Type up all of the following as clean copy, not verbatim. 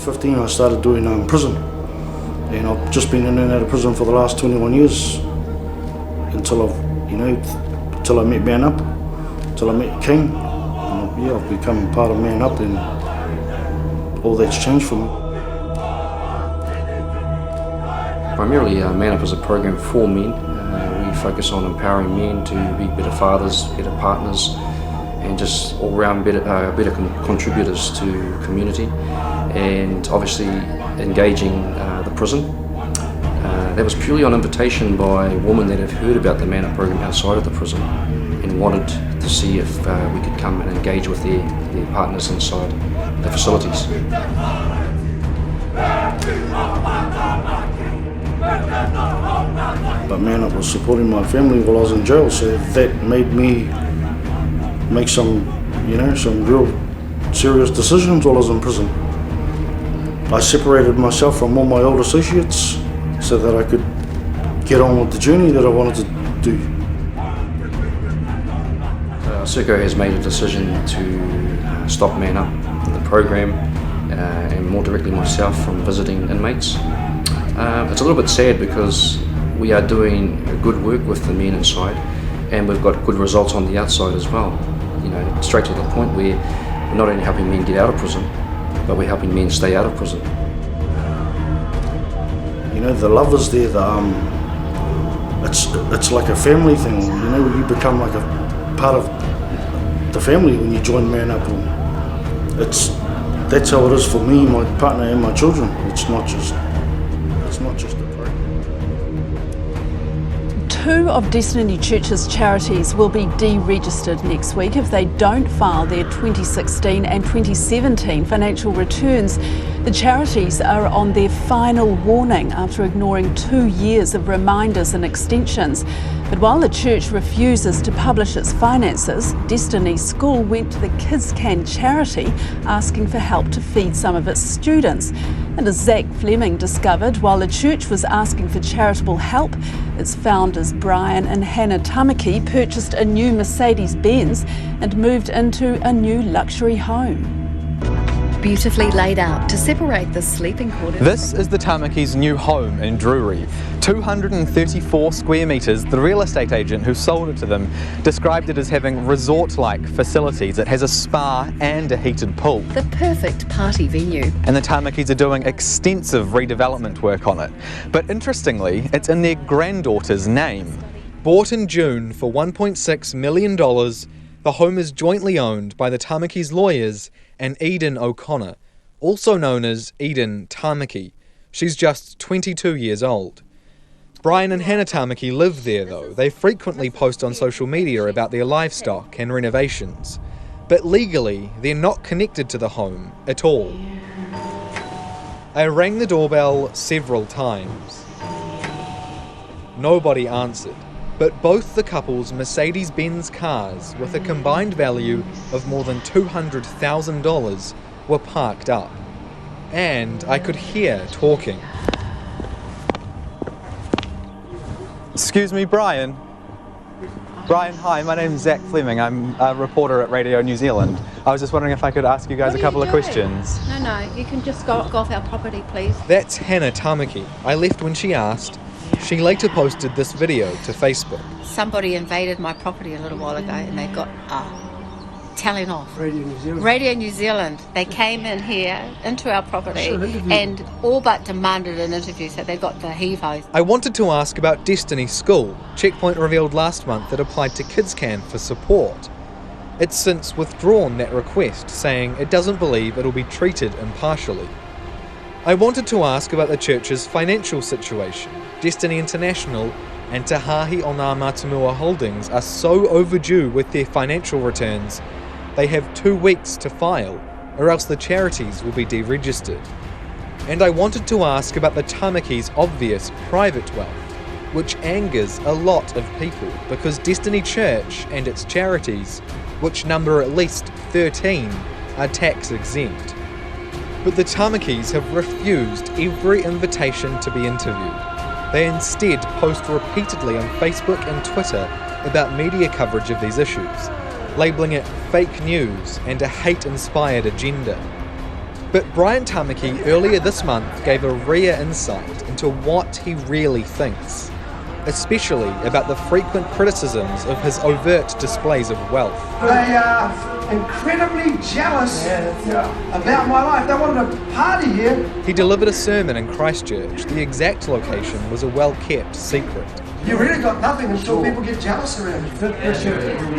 15 I started doing prison, and I've just been in and out of prison for the last 21 years until I met Man Up, until I met King. And I've become part of Man Up, and all that's changed for me. Primarily, Man Up is a program for men. We focus on empowering men to be better fathers, better partners, and just all-round better contributors to community, and obviously engaging the prison. That was purely on invitation by women that have heard about the Man Up program outside of the prison and wanted to see if we could come and engage with their partners inside the facilities. But Man Up was supporting my family while I was in jail, so that made me make some real serious decisions while I was in prison. I separated myself from all my old associates so that I could get on with the journey that I wanted to do. Serco has made a decision to stop Man Up, the program, and more directly myself from visiting inmates. It's a little bit sad because we are doing good work with the men inside, and we've got good results on the outside as well. Straight to the point where we're not only helping men get out of prison, but we're helping men stay out of prison. The love is there. It's like a family thing. You become like a part of the family when you join Man Up. That's how it is for me, my partner, and my children. It's not just a program. 2 of Destiny Church's charities will be deregistered next week if they don't file their 2016 and 2017 financial returns. The charities are on their final warning after ignoring 2 years of reminders and extensions. But while the church refuses to publish its finances, Destiny School went to the Kids Can charity asking for help to feed some of its students. And as Zach Fleming discovered, while the church was asking for charitable help, its founders Brian and Hannah Tamaki purchased a new Mercedes-Benz and moved into a new luxury home. Beautifully laid out to separate the sleeping quarters. This is the Tamaki's new home in Drury. 234 square metres. The real estate agent who sold it to them described it as having resort-like facilities. It has a spa and a heated pool. The perfect party venue. And the Tamakis are doing extensive redevelopment work on it. But interestingly, it's in their granddaughter's name. Bought in June for $1.6 million, the home is jointly owned by the Tamaki's lawyers and Eden O'Connor, also known as Eden Tamaki. She's just 22 years old. Brian and Hannah Tamaki live there though. They frequently post on social media about their livestock and renovations. But legally, they're not connected to the home at all. I rang the doorbell several times. Nobody answered. But both the couple's Mercedes-Benz cars, with a combined value of more than $200,000, were parked up. And I could hear talking. Excuse me, Brian. Brian, hi, my name's Zach Fleming. I'm a reporter at Radio New Zealand. I was just wondering if I could ask you guys a couple of questions. No, you can just go off our property, please. That's Hannah Tamaki. I left when she asked. She later posted this video to Facebook. Somebody invaded my property a little while ago and they got telling off. Radio New Zealand. They came in here into our property and all but demanded an interview, so they got the heave-hos. I wanted to ask about Destiny School. Checkpoint revealed last month it applied to Kids Can for support. It's since withdrawn that request, saying it doesn't believe it'll be treated impartially. I wanted to ask about the church's financial situation. Destiny International and Te Hāhi o Ngā Mātamua Holdings are so overdue with their financial returns, they have 2 weeks to file, or else the charities will be deregistered. And I wanted to ask about the Tamaki's obvious private wealth, which angers a lot of people because Destiny Church and its charities, which number at least 13, are tax exempt. But the Tamakis have refused every invitation to be interviewed. They instead post repeatedly on Facebook and Twitter about media coverage of these issues, labelling it fake news and a hate-inspired agenda. But Brian Tamaki earlier this month gave a rare insight into what he really thinks, especially about the frequent criticisms of his overt displays of wealth. They are incredibly jealous about my life. They wanted a party here. He delivered a sermon in Christchurch. The exact location was a well-kept secret. You really got nothing until people get jealous around you.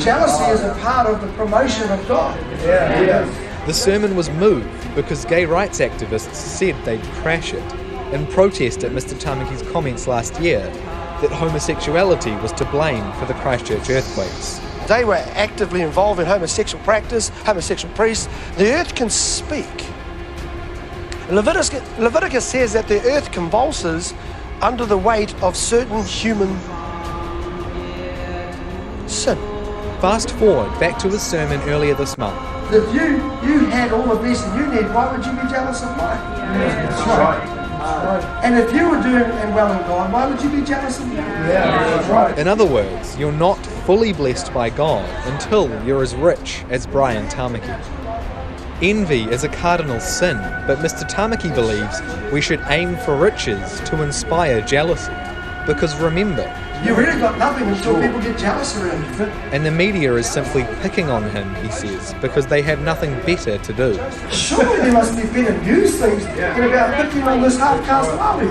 Jealousy is a part of the promotion of God. The sermon was moved because gay rights activists said they'd crash it in protest at Mr. Tamaki's comments last year that homosexuality was to blame for the Christchurch earthquakes. They were actively involved in homosexual practice, homosexual priests. The earth can speak. Leviticus says that the earth convulses under the weight of certain human sin. Fast forward back to his sermon earlier this month. If you had all the blessing you need, why would you be jealous of mine? That's right. And if you were doing well in God, why would you be jealous of me? That's right. In other words, you're not fully blessed by God until you're as rich as Brian Tamaki. Envy is a cardinal sin, but Mr. Tamaki believes we should aim for riches to inspire jealousy. Because remember, you really got nothing until people get jealous around you. And the media is simply picking on him, he says, because they have nothing better to do. Surely there must be better news things than about picking on this half-caste lobby.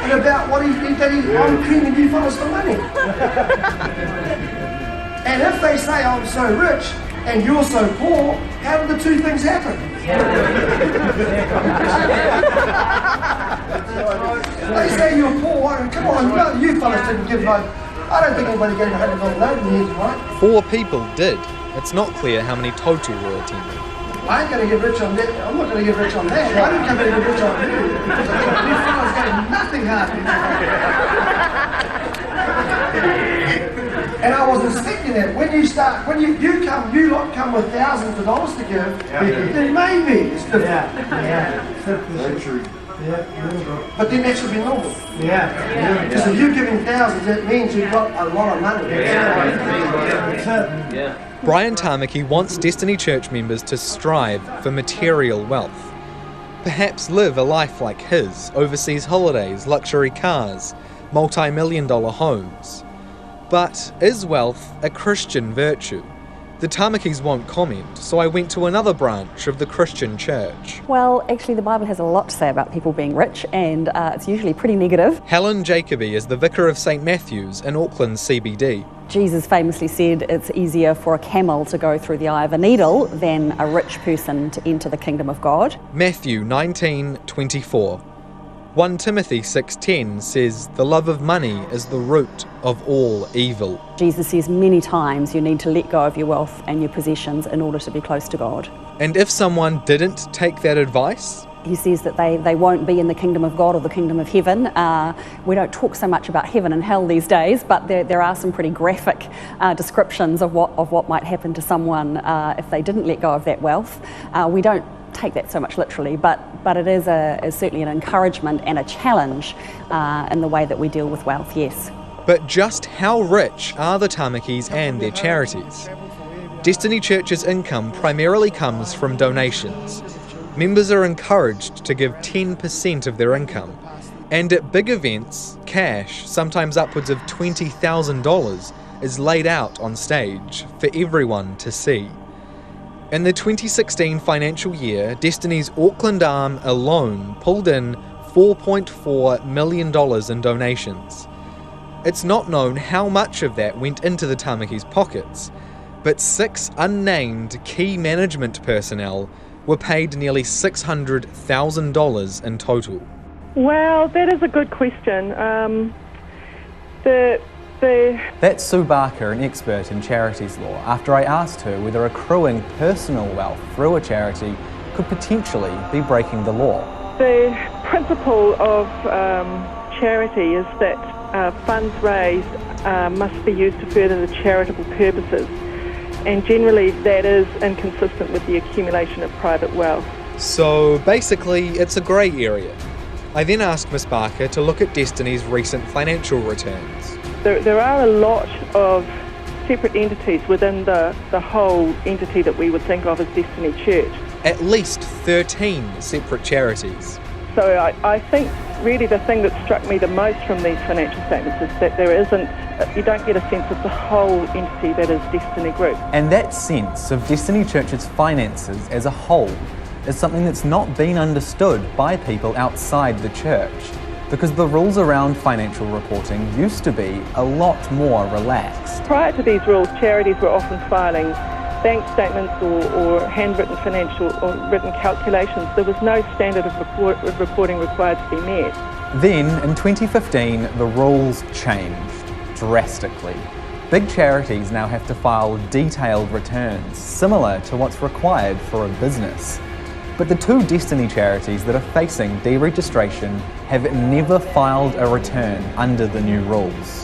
And about what he thinks that I'm creaming you fellas for money. And if they say I'm so rich and you're so poor, how do the two things happen? They say you're poor, and come on, you fellas didn't give no. I don't think anybody gave $100 note in the end, right? 4 people did. It's not clear how many total were attending. I ain't going to get rich on that. I'm not going to get rich on that. I didn't come here to get rich on you. You fellas got nothing happening. And I was expecting that. When you lot come with thousands of dollars to give, then maybe it's different. Very true. But then that should be normal. Because if you're giving thousands, that means you've got a lot of money. Brian Tamaki wants Destiny Church members to strive for material wealth. Perhaps live a life like his, overseas holidays, luxury cars, multi-million-dollar homes. But is wealth a Christian virtue? The Tamakis won't comment, so I went to another branch of the Christian church. Well, actually the Bible has a lot to say about people being rich, and it's usually pretty negative. Helen Jacoby is the vicar of St Matthew's in Auckland CBD. Jesus famously said it's easier for a camel to go through the eye of a needle than a rich person to enter the kingdom of God. Matthew 19:24. 1 Timothy 6:10 says, the love of money is the root of all evil. Jesus says many times you need to let go of your wealth and your possessions in order to be close to God. And if someone didn't take that advice? He says that they won't be in the kingdom of God or the kingdom of heaven. We don't talk so much about heaven and hell these days, but there are some pretty graphic descriptions of what might happen to someone if they didn't let go of that wealth. We don't take that so much literally, but it is certainly an encouragement and a challenge in the way that we deal with wealth, yes. But just how rich are the Tamakis and their charities? Destiny Church's income primarily comes from donations. Members are encouraged to give 10% of their income. And at big events, cash, sometimes upwards of $20,000, is laid out on stage for everyone to see. In the 2016 financial year, Destiny's Auckland arm alone pulled in $4.4 million in donations. It's not known how much of that went into the Tamakis' pockets, but 6 unnamed key management personnel were paid nearly $600,000 in total. Well, that is a good question. That's Sue Barker, an expert in charities law, after I asked her whether accruing personal wealth through a charity could potentially be breaking the law. The principle of charity is that funds raised must be used to further the charitable purposes, and generally that is inconsistent with the accumulation of private wealth. So basically, it's a grey area. I then asked Ms. Barker to look at Destiny's recent financial returns. There are a lot of separate entities within the whole entity that we would think of as Destiny Church. At least 13 separate charities. So I think really the thing that struck me the most from these financial statements is that you don't get a sense of the whole entity that is Destiny Group. And that sense of Destiny Church's finances as a whole is something that's not been understood by people outside the church, because the rules around financial reporting used to be a lot more relaxed. Prior to these rules, charities were often filing bank statements or handwritten financial or written calculations. There was no standard of reporting required to be met. Then, in 2015, the rules changed drastically. Big charities now have to file detailed returns, similar to what's required for a business. But the two Destiny charities that are facing deregistration have never filed a return under the new rules.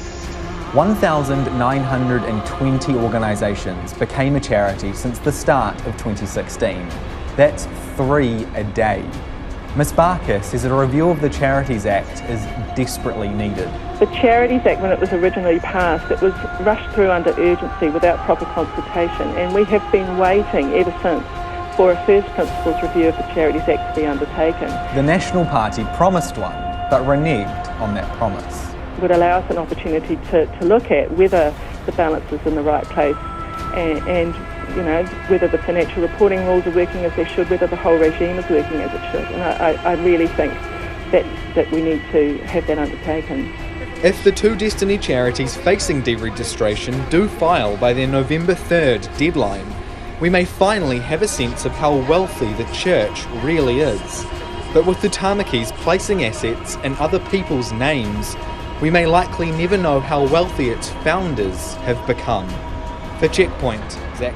1,920 organisations became a charity since the start of 2016. That's 3 a day. Ms Barker says that a review of the Charities Act is desperately needed. The Charities Act, when it was originally passed, it was rushed through under urgency without proper consultation, and we have been waiting ever since for a first principles review of the Charities Act to be undertaken. The National Party promised one, but reneged on that promise. Would allow us an opportunity to look at whether the balance is in the right place and you know, whether the financial reporting rules are working as they should, whether the whole regime is working as it should. And I really think that we need to have that undertaken. If the two Destiny charities facing deregistration do file by their November 3rd deadline, we may finally have a sense of how wealthy the church really is. But with the Tamakis placing assets in other people's names, we may likely never know how wealthy its founders have become. For Checkpoint, Zach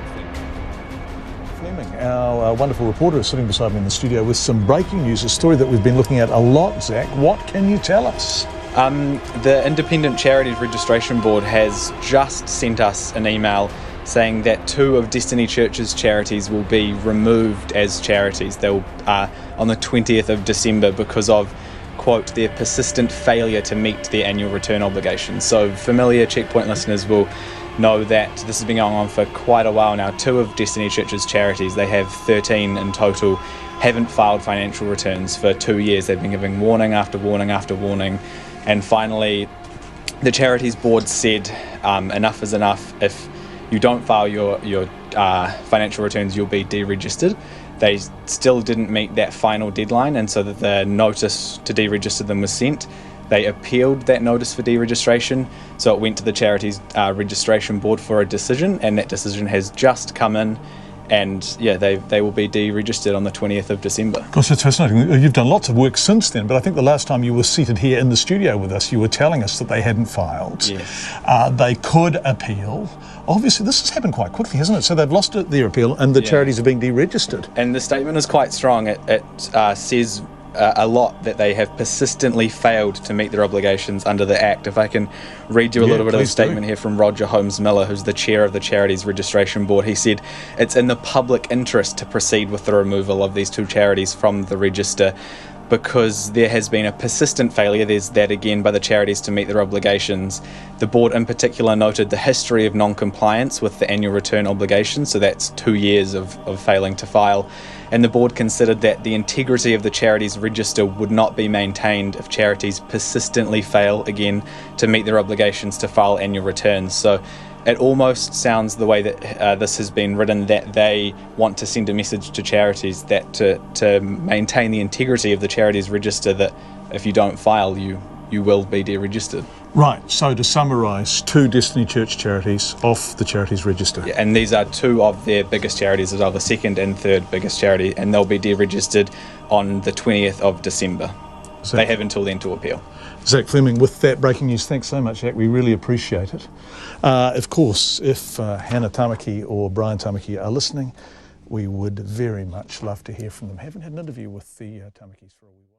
Fleming, our wonderful reporter, is sitting beside me in the studio with some breaking news, a story that we've been looking at a lot. Zach, what can you tell us? The Independent Charities Registration Board has just sent us an email saying that 2 of Destiny Church's charities will be removed as charities. They'll on the 20th of December because of, quote, their persistent failure to meet their annual return obligations. So familiar Checkpoint listeners will know that this has been going on for quite a while now. 2 of Destiny Church's charities, they have 13 in total, haven't filed financial returns for 2 years. They've been giving warning after warning after warning, and finally the charities board said enough is enough. If you don't file your financial returns, you'll be deregistered. They still didn't meet that final deadline, and so that the notice to deregister them was sent. They appealed that notice for deregistration, so it went to the Charities Registration Board for a decision, and that decision has just come in, and yeah, they will be deregistered on the 20th of December. Gosh, that's fascinating. You've done lots of work since then, but I think the last time you were seated here in the studio with us, you were telling us that they hadn't filed. Yes. They could appeal. Obviously, this has happened quite quickly, hasn't it? So they've lost their appeal, and the charities are being deregistered. And the statement is quite strong. It says a lot that they have persistently failed to meet their obligations under the Act. If I can read you a little bit of the statement here from Roger Holmes-Miller, who's the chair of the Charities Registration Board. He said, "It's in the public interest to proceed with the removal of these 2 charities from the register because there has been a persistent failure," there's that again, by the charities to meet their obligations. The board in particular noted the history of non-compliance with the annual return obligations, so that's 2 years of failing to file. And the board considered that the integrity of the charities register would not be maintained if charities persistently fail again to meet their obligations to file annual returns. So it almost sounds the way that this has been written, that they want to send a message to charities that to maintain the integrity of the charities register, that if you don't file, you will be deregistered. Right, so to summarise, 2 Destiny Church charities off the charities register. Yeah, and these are 2 of their biggest charities as well, the 2nd and 3rd biggest charity, and they'll be deregistered on the 20th of December. They have until then to appeal. Zach Fleming with that breaking news. Thanks so much, Zach. We really appreciate it. Of course, if Hannah Tamaki or Brian Tamaki are listening, we would very much love to hear from them. Haven't had an interview with the Tamakis for a wee while.